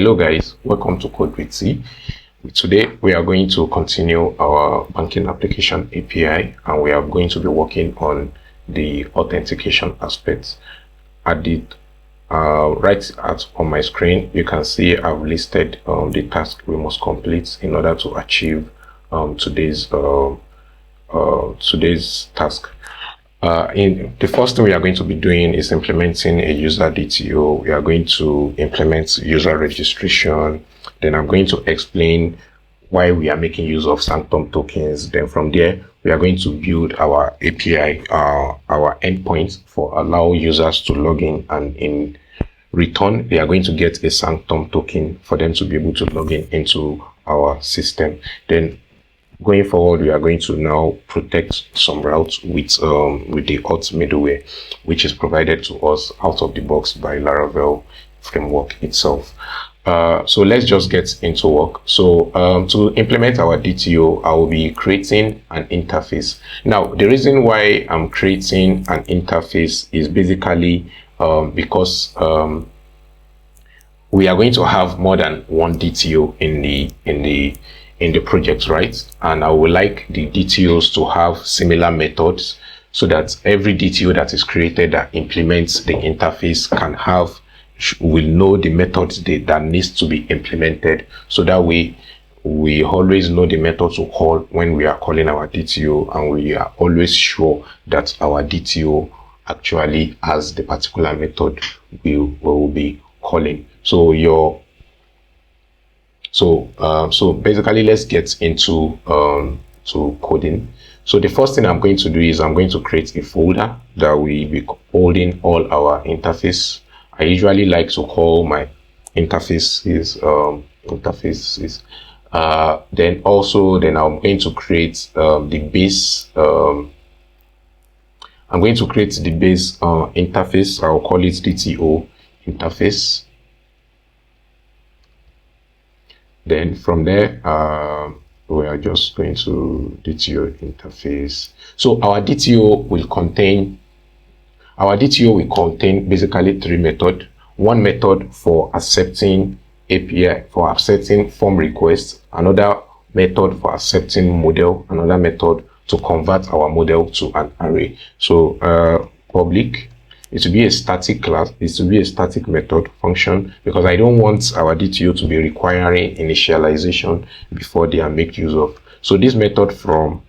Hello guys, welcome to codewithtee. Today we are going to continue our banking application API, and we are going to be working on the authentication aspects. At the on my screen, you can see I've listed the task we must complete in order to achieve today's task. In the first thing we are going to be doing is implementing a user DTO. We are going to implement user registration. Then I'm going to explain why we are making use of Sanctum tokens. Then from there, we are going to build our API, our endpoint for allow users to log in, and in return, they are going to get a Sanctum token for them to be able to log in into our system. Then going forward, we are going to now protect some routes with the auth middleware, which is provided to us out of the box by Laravel framework itself. So let's just get into work. So to implement our DTO, I will be creating an interface. Now, the reason why I'm creating an interface is basically because we are going to have more than one DTO in the project, right? And I would like the DTOs to have similar methods so that every DTO that is created that implements the interface will know the methods that needs to be implemented, so that we always know the method to call when we are calling our DTO, and we are always sure that our DTO actually has the particular method we will be calling. So basically, let's get into to coding. So the first thing I'm going to do is I'm going to create a folder that will be holding all our interface. I usually like to call my interfaces. Then I'm going to create the base. I'm going to create the base interface. I'll call it DTO interface. Then from there, we are just going to DTO interface. So our DTO will contain basically three methods. One method for accepting API, for accepting form requests, another method for accepting model, another method to convert our model to an array. So public, it will be a static class, it will be a static method function, because I don't want our DTO to be requiring initialization before they are made use of. So this method from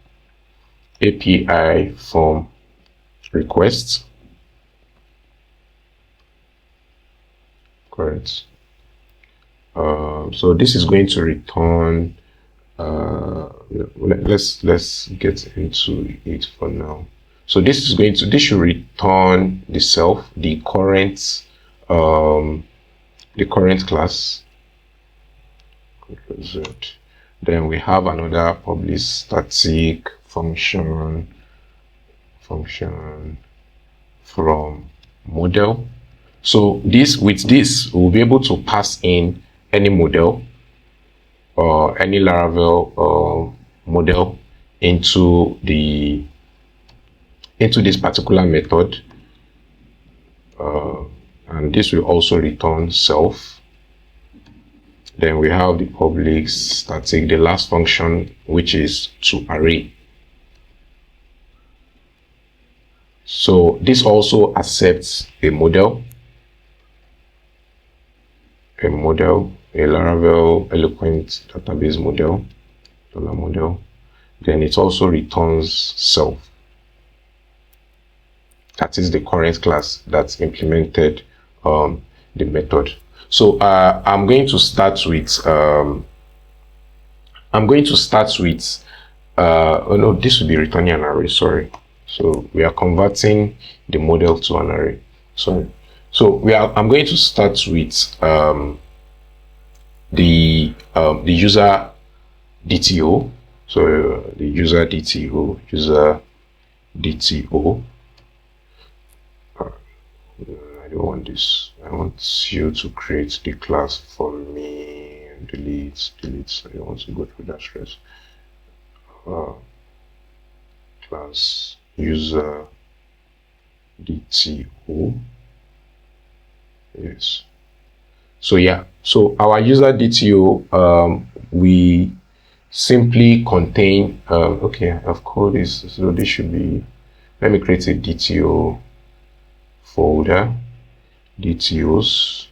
API form requests, correct. So this is going to return, let's get into it for now. So this should return the current class. Then we have another public static function from model. So with this we'll be able to pass in any model or any Laravel model into this particular method, and this will also return self. Then we have the public static, the last function, which is to array. So this also accepts a model, a Laravel eloquent database model, $model. Then it also returns self. That is the current class that's implemented the method. So I'm going to start with oh no, this will be returning an array, sorry. So we are converting the model to an array, sorry. So I'm going to start with the user DTO. So the user DTO. I don't want this. I want you to create the class for me. Delete. I don't want to go through that stress. Class user DTO. Yes. So yeah, so our user DTO, we simply contain, okay, I've called this, so this should be, let me create a DTO folder, DTOs.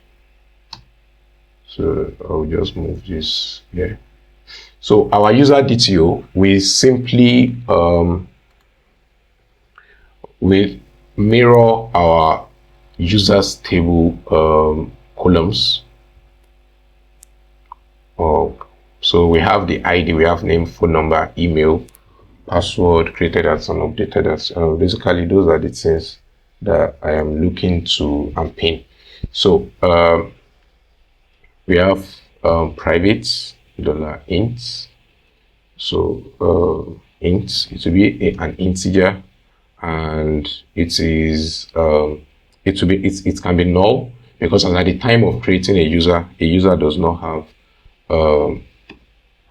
So I'll just move this here. So our user DTO, we simply will mirror our users table columns. So we have the ID, we have name, phone number, email, password, created as and updated as. Basically, those are the things that I am looking to pin. So we have private $int. So int, it will be an integer, and it is it can be null, because at the time of creating a user does not have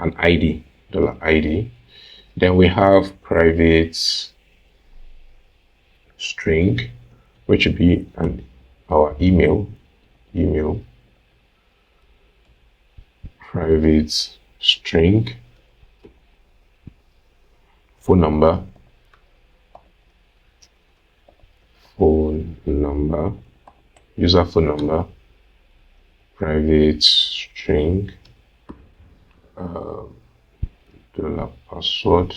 an ID, $ID. Then we have private string, which would be our email, private string, phone number, user phone number, private string, $password.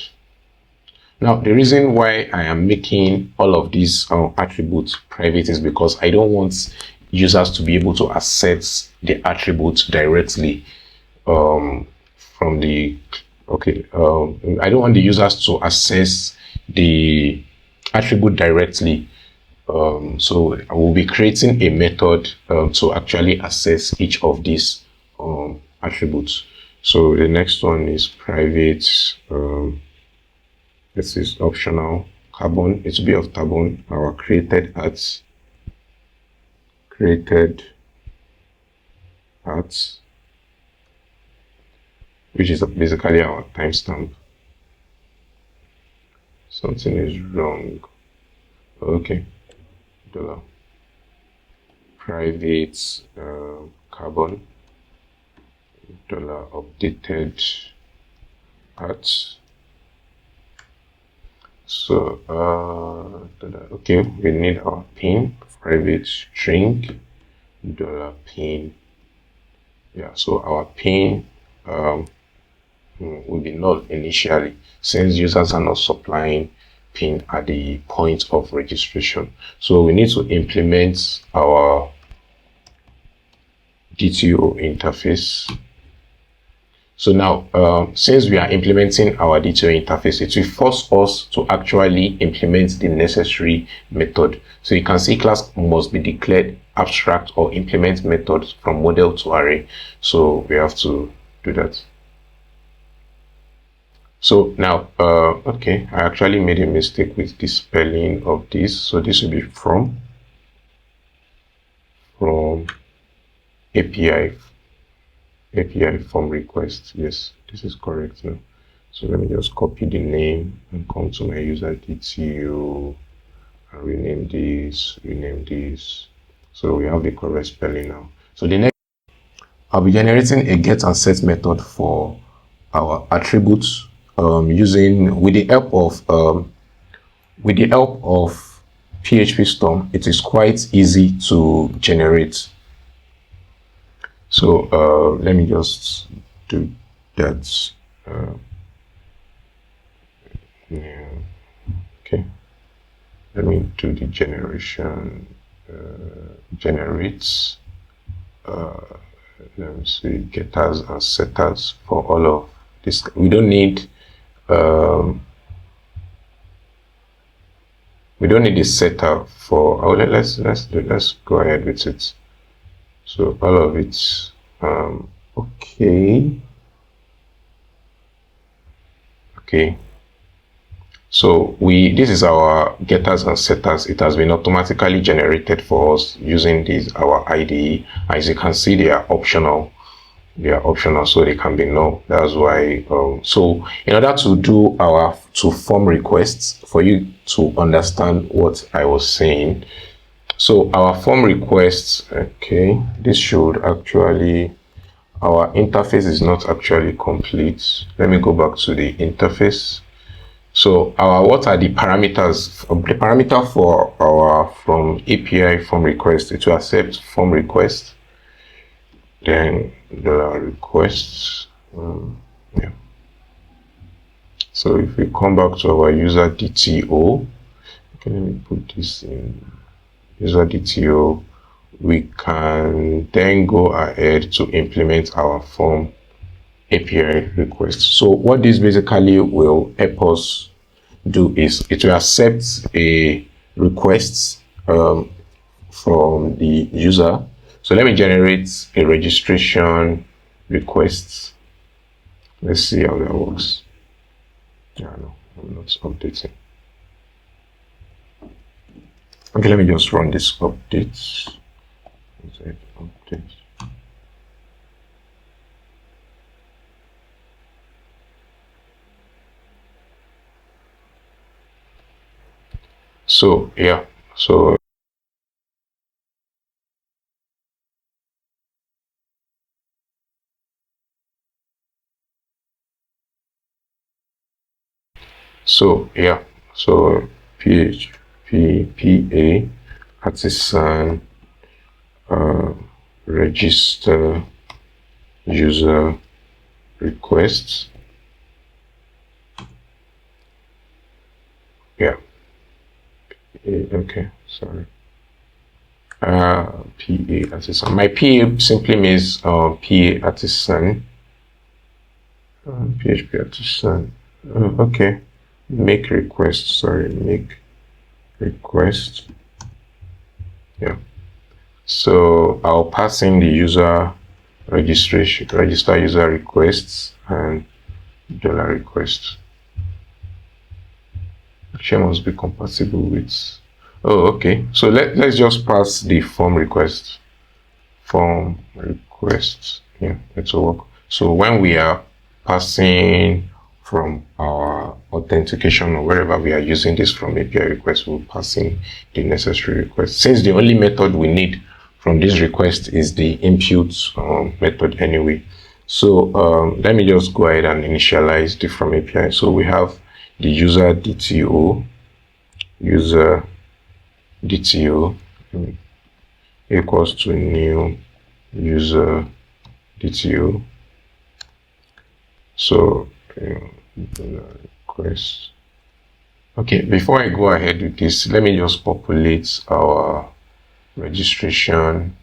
Now, the reason why I am making all of these attributes private is because I don't want users to be able to access the attributes directly from the, I don't want the users to access the attribute directly. So I will be creating a method to actually access each of these attributes. So the next one is private, this is optional, carbon, it will be of carbon, our created at, which is basically our timestamp. Something is wrong. Okay. Private carbon, updated at. So okay, we need our pin, private string, $pin. Yeah, so our pin will be null initially, since users are not supplying pin at the point of registration. So we need to implement our DTO interface. So now, since we are implementing our DTO interface, it will force us to actually implement the necessary method. So you can see class must be declared abstract or implement methods from model to array. So we have to do that. So now, okay, I actually made a mistake with the spelling of this. So this will be from API form request. Yes, this is correct now. So let me just copy the name and come to my user DTO and rename this. So we have the correct spelling now. So the next, I'll be generating a get and set method for our attributes with the help of PHP Storm. It is quite easy to generate. So let me just do that. Yeah. Okay, let me do the generation. Generates. Let me see, getters and setters for all of this. We don't need the setter for. Oh, let's go ahead with it. So all of it, okay. So this is our getters and setters. It has been automatically generated for us using our IDE. As you can see, they are optional. So they can be null. That's why. So in order to do to form requests, for you to understand what I was saying, So our form requests, okay, this should actually, our interface is not actually complete. Let me go back to the interface. So what are the parameters? The parameter for our from API form request, it will accept form request, then the requests. Yeah. So if we come back to our user DTO, okay, let me put this in user DTO. We can then go ahead to implement our form API request. So what this basically will help us do is it will accept a request from the user. So let me generate a registration request. Let's see how that works. Yeah, no, I'm not updating. Okay, let me just run this update. Update. So yeah, so yeah, so PHP artisan register user requests. Yeah. Okay. Sorry. PA artisan. My PA simply means PA artisan. PHP artisan. Okay. Make request. Sorry. Make request. Yeah. So I'll pass in the user registration, register user requests and dollar request. Actually must be compatible with. Oh, okay. So let's just pass the form request. Form request. Yeah, it will work. So when we are passing from our authentication or wherever we are using this from API request, we'll pass in the necessary request. Since the only method we need from this request is the input method anyway. So let me just go ahead and initialize the from API. So we have the user DTO, user DTO equals to new user DTO. So request. Okay, before I go ahead with this, let me just populate our registration,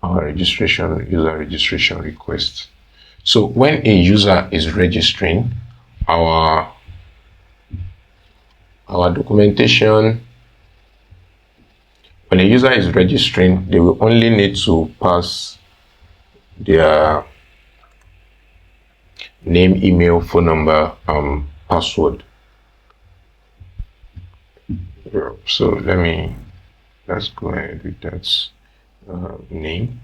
user registration request. So when a user is registering, our documentation, when a user is registering, they will only need to pass their name, email, phone number, password. So let's go ahead with that name,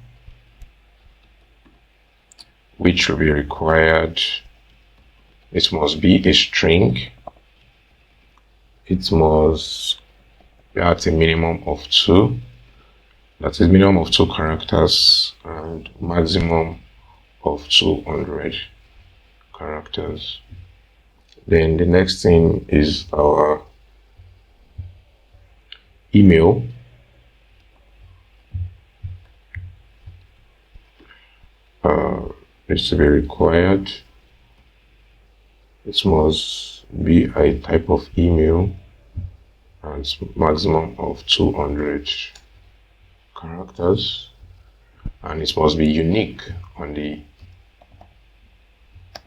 which will be required. It must be a string. It must be at a minimum of 2. That is minimum of 2 characters and maximum of 200 characters. Then the next thing is our email. Needs to be required. It must be a type of email and maximum of 200 characters, and it must be unique on the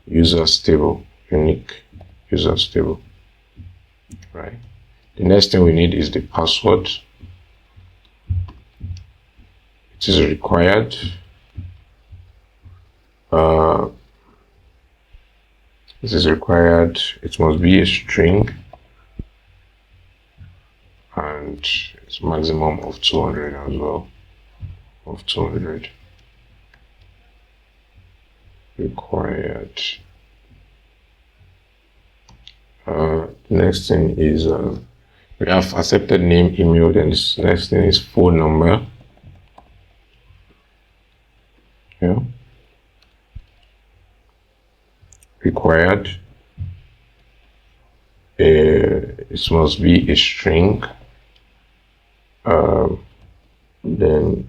users table. Unique users table, right? The next thing we need is the password. It is required. This is required. It must be a string and it's maximum of 200 as well. Of 200 required. Next thing is We have accepted name, email, then this next thing is phone number. Yeah. Required. It must be a string. Then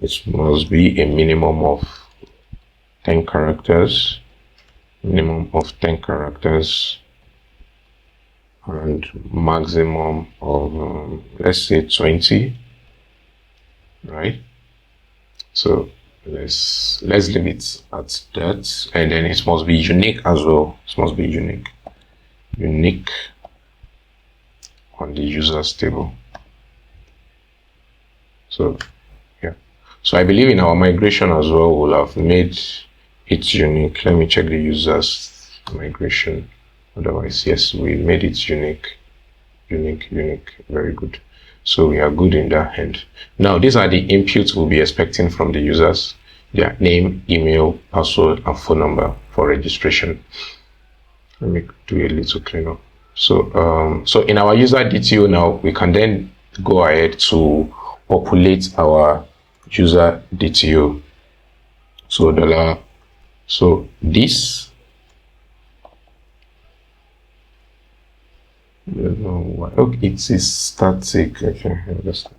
it must be a minimum of 10 characters. Minimum of 10 characters. And maximum of let's say 20. Right? So let's leave it at that, and then it must be unique as well. It must be unique on the users table. So yeah, so I believe in our migration as well we'll have made it unique. Let me check the users migration. Otherwise, yes, we made it unique. Very good. So we are good in that end. Now these are the inputs we'll be expecting from the users: their name, email, password, and phone number for registration. Let me do a little cleanup. So so in our user DTO now, we can then go ahead to populate our user DTO. So so this, I don't know why. Okay, it is static. Okay, I understand.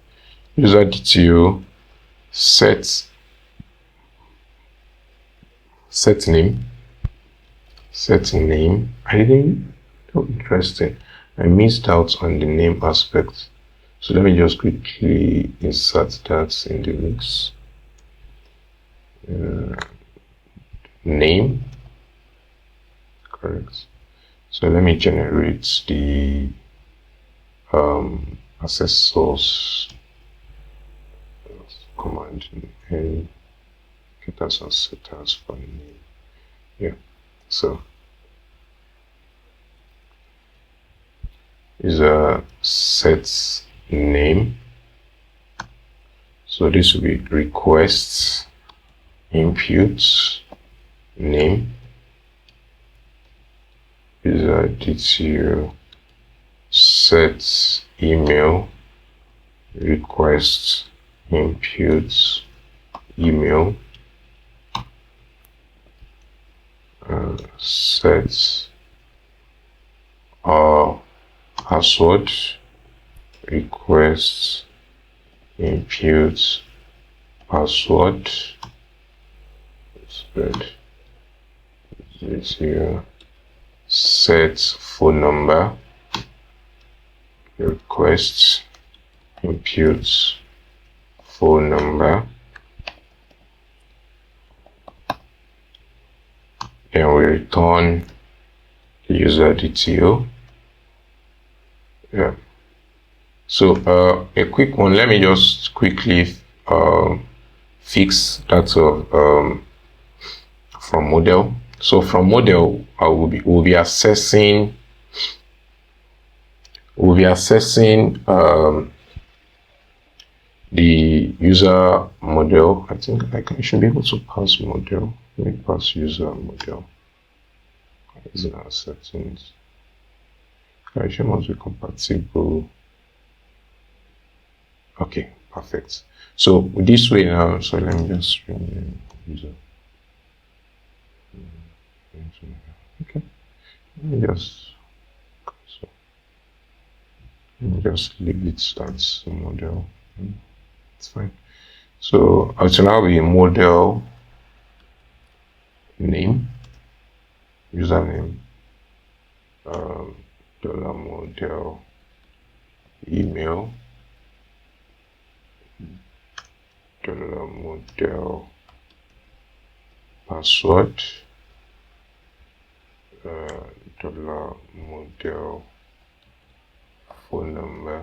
User DTO set name. I didn't. Oh, interesting. I missed out on the name aspect. So let me just quickly insert that in the mix. Name. Correct. So let me generate the access source command and get us and set us for name. Yeah. So is a set name. So this will be requests inputs name. User DTO set email requests inputs email set password requests inputs password DTO set phone number requests inputs phone number, then we return the user DTO. Yeah. So a quick one, let me just quickly fix that from model. So from model, we'll be assessing the user model. I think I should be able to pass model. Let me pass user model. Is in our settings. Correction must be compatible. Okay, perfect. So this way now, so let me just rename user. Okay, let me just leave it as a model. It's fine. So it will now be model name, username, $model email, $model password, $model phone number,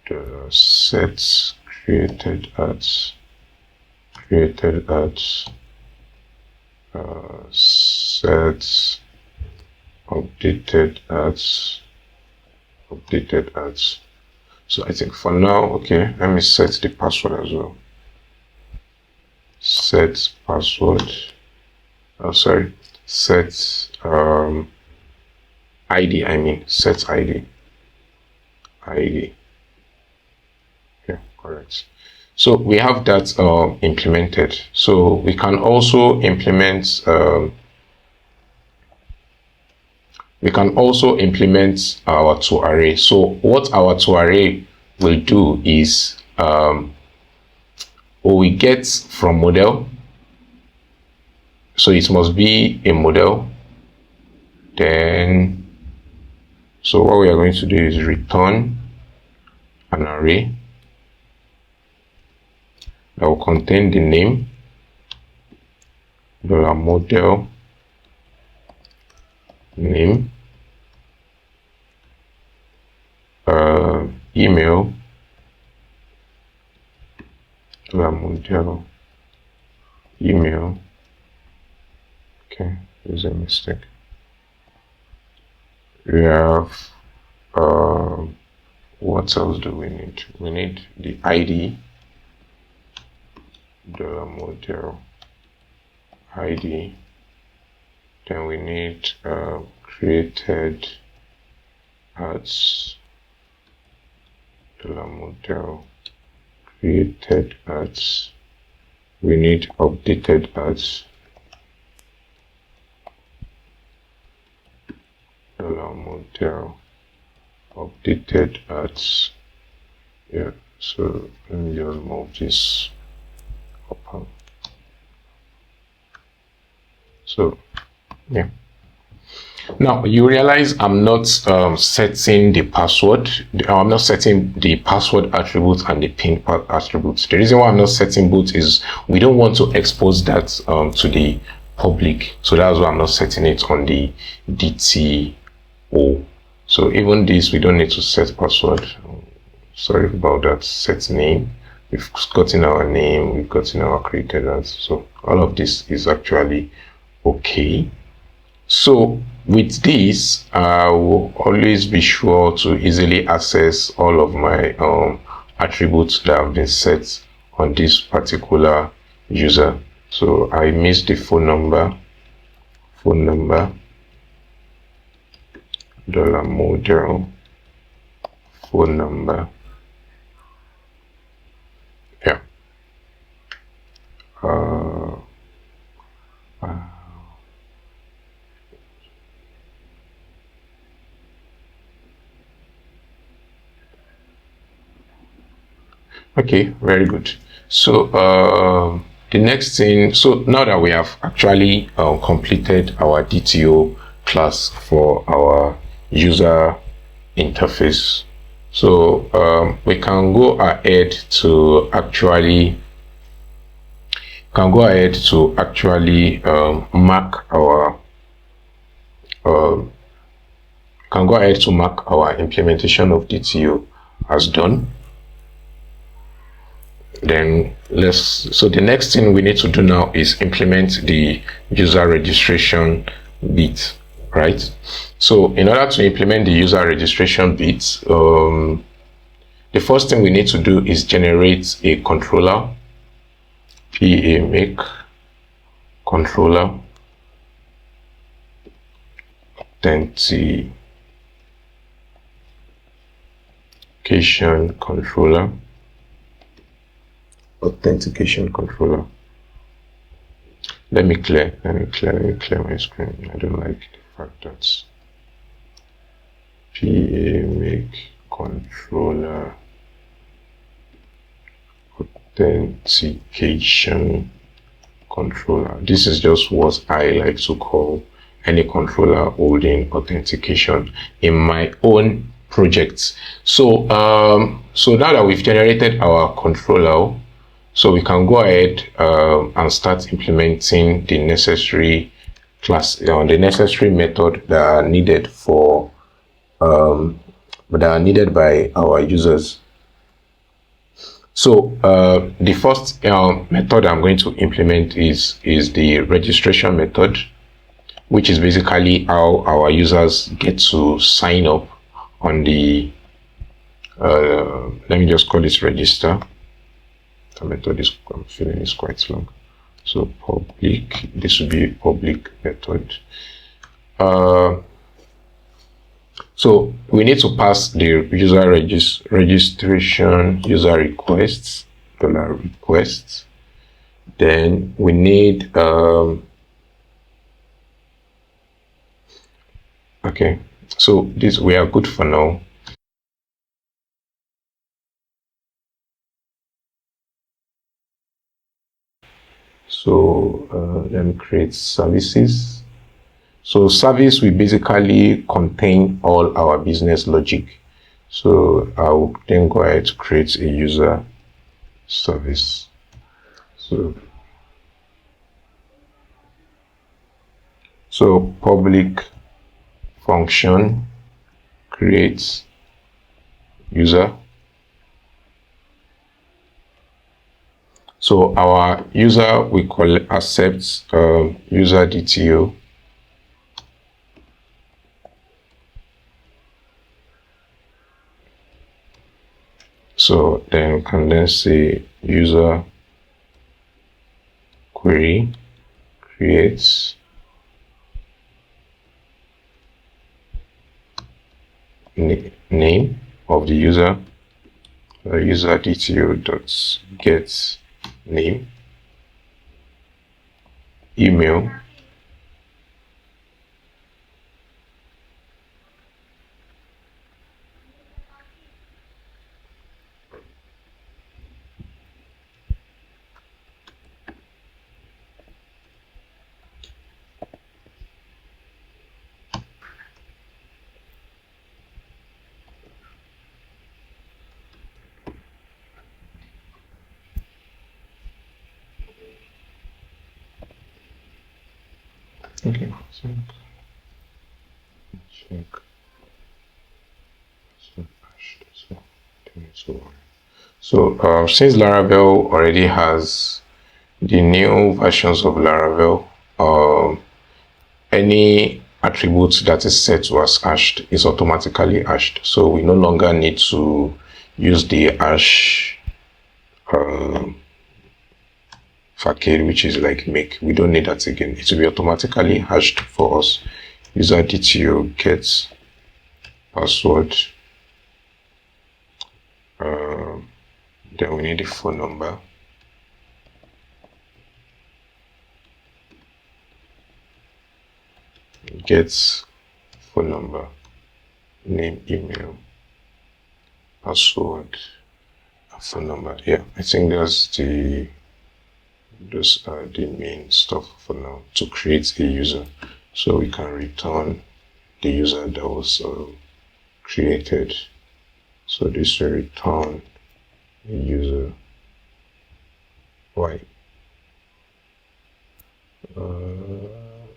the sets created at sets updated at. So I think for now, okay, let me set the password as well. Set set password, sorry, set ID, I mean set ID. Yeah, correct. So we have that implemented. So we can also implement our toArray. So what our toArray will do is we get from model. So it must be a model. Then, so what we are going to do is return an array that will contain the name, $model name, email, $model email. Okay, there's a mistake. We have what else do we need? We need the ID, $model ID. Then we need created ads, $model created ads. We need updated ads, $model updated ads. Yeah, so let me just move this up. So yeah, now you realize I'm not setting the password. I'm not setting the password attributes and the pin attributes. The reason why I'm not setting both is we don't want to expose that to the public, so that's why I'm not setting it on the DTO. So even this, we don't need to set password. Sorry about that. Set name. We've gotten our name. We've gotten our created ads. So all of this is actually okay. So with this, I will always be sure to easily access all of my attributes that have been set on this particular user. So I missed the phone number, $model phone number. Yeah. Okay, very good. So the next thing, so now that we have actually completed our DTO class for our user interface, so we can go ahead to actually mark our implementation of DTO as done. Then so the next thing we need to do now is implement the user registration bit, right? So in order to implement the user registration bit, the first thing we need to do is generate a controller, make controller authentication controller. Let me clear my screen. I don't like the fact that make controller authentication controller. This is just what I like to call any controller holding authentication in my own projects. So so now that we've generated our controller, so we can go ahead and start implementing the necessary class, the necessary method that are needed for that are needed by our users. So the first method I'm going to implement is the registration method, which is basically how our users get to sign up on the let me just call this register. The method is, I'm feeling, is quite long. So public, this will be a public method. So we need to pass the user registration user requests, dollar requests. Then we need okay, so this we are good for now. So let me create services. So service will basically contain all our business logic. So I'll then go ahead to create a user service. So public function creates user. So our user we call accepts user DTO. So then we can then say user query creates name of the user, user DTO dot get name, email, okay, check. So since Laravel already has the new versions of Laravel, any attribute that is set to as hashed is automatically hashed. So we no longer need to use the hash facade, which is like make. We don't need that again. It will be automatically hashed for us. User DTO gets password. Then we need a phone number. Gets phone number, name, email, password, phone number. Yeah, I think that's those are the main stuff for now to create a user. So we can return the user that was created. So this will return a user. Why?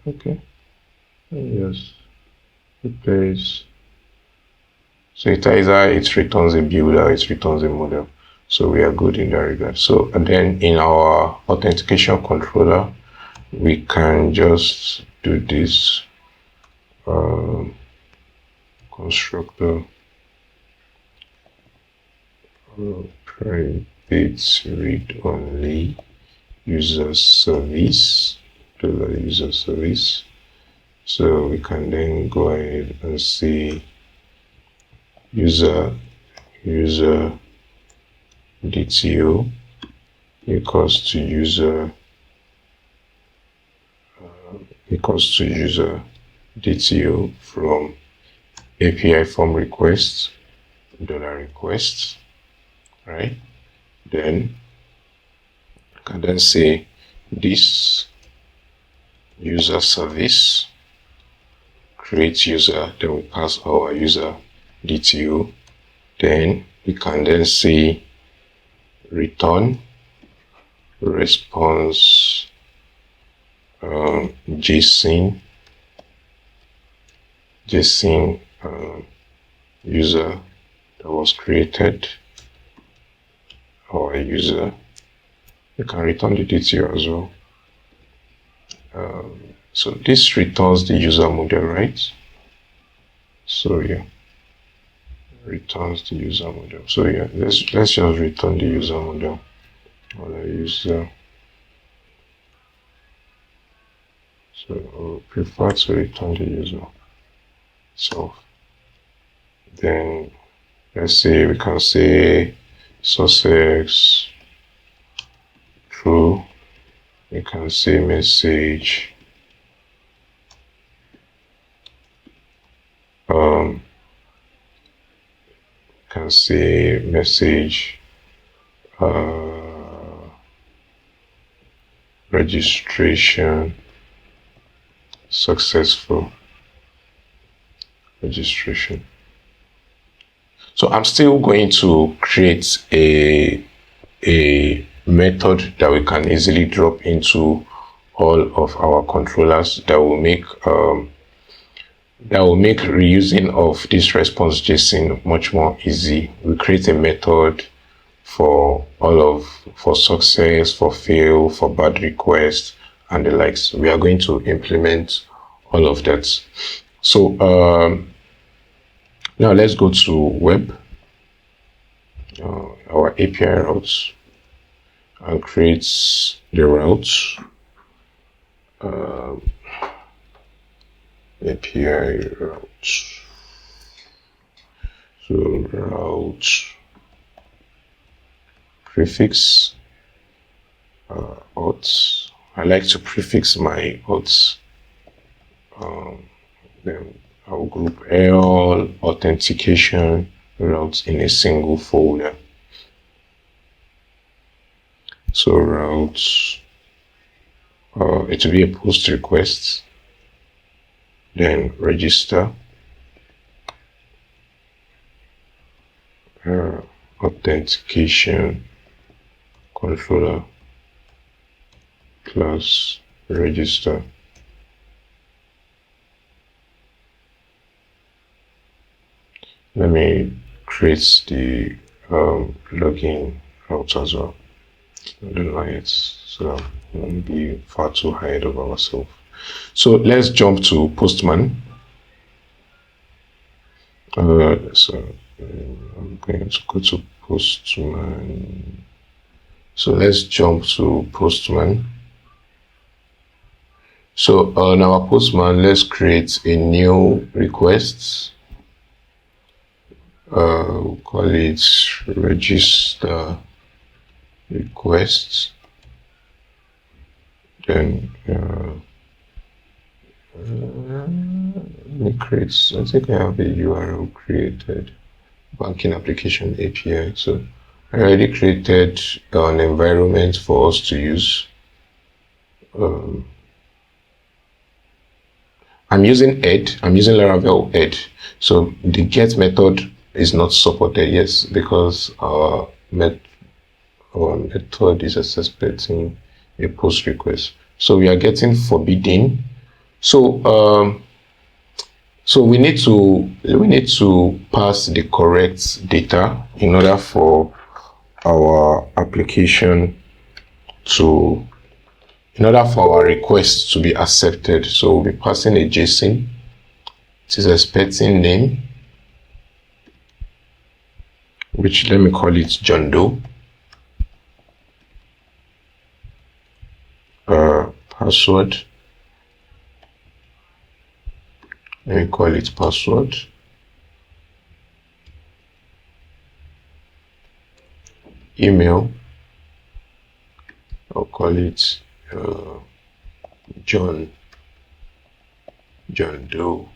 Okay. Yes. Replace. So it either it returns a build or it returns a model. So we are good in that regard. So and then in our authentication controller, we can just do this constructor private read only user service user service. So we can then go ahead and see user DTO equals to user DTO from API form requests $requests, right? Then I can then say this user service create user, then we pass our user DTO. Then we can then say return response JSON user that was created, our user. You can return the DTO as well. So this returns the user model, right? So yeah, returns the user model. So yeah, let's just return the user model. User So we prefer to return the user itself. Then let's say we can say success true. We can say message can say message registration successful registration. So I'm still going to create a method that we can easily drop into all of our controllers that will make reusing of this response JSON much more easy. We create a method for for success, for fail, for bad request, and the likes. We are going to implement all of that. So now let's go to web, our API routes, and create the routes. API routes. So route prefix auth. I like to prefix my auths. Then I'll group all authentication routes in a single folder. So routes, it will be a post request, then register, authentication controller plus register. Let me create the login route as well. I don't like it, so we won't be far too ahead of ourselves. So let's jump to Postman. So I'm going to go to Postman. So let's jump to Postman. So on our Postman, let's create a new request. We'll call it register request. Then let me create. I think I have a URL created. Banking application API. So I already created an environment for us to use. I'm using Ed. I'm using Laravel Ed. So the get method is not supported, yes, because our method is expecting a post request. So we are getting forbidden. So so we need to pass the correct data in order for our application to, in order for our request to be accepted. So we'll be passing a JSON. It is expecting name, which let me call it John Doe. Password. Let me call it password. Email. I'll call it John Doe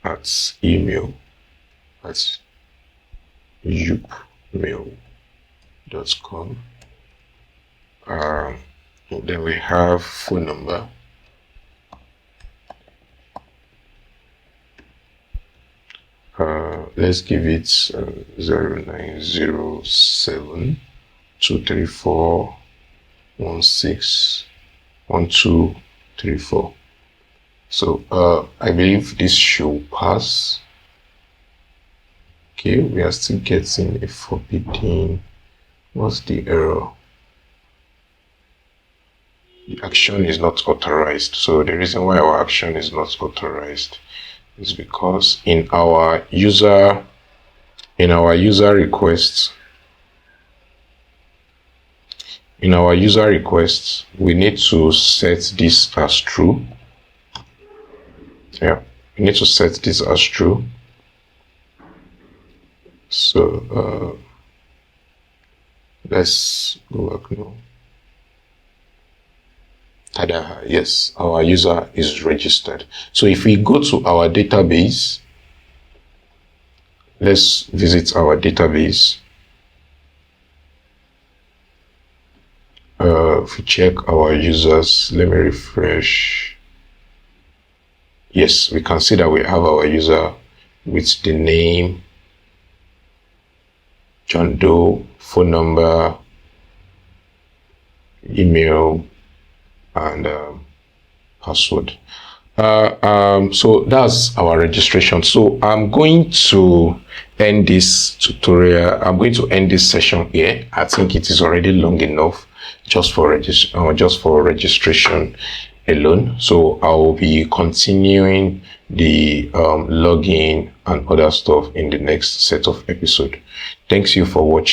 at email at youpmail.com. Then we have phone number. Let's give it 0907 234 161234. So I believe this should pass. Okay, we are still getting a forbidden. What's the error? The action is not authorized. So the reason why our action is not authorized is because in our user requests, in our user requests, we need to set this as true. Yeah, we need to set this as true. So let's go back now. Tada, yes, our user is registered. So if we go to our database, let's visit our database. If we check our users, let me refresh. Yes, we can see that we have our user with the name, John Doe, phone number, email, and password. So that's our registration. So I'm going to end this tutorial. I'm going to end this session here. I think it is already long enough just for registration alone. So I will be continuing the login and other stuff in the next set of episodes. Thanks you for watching.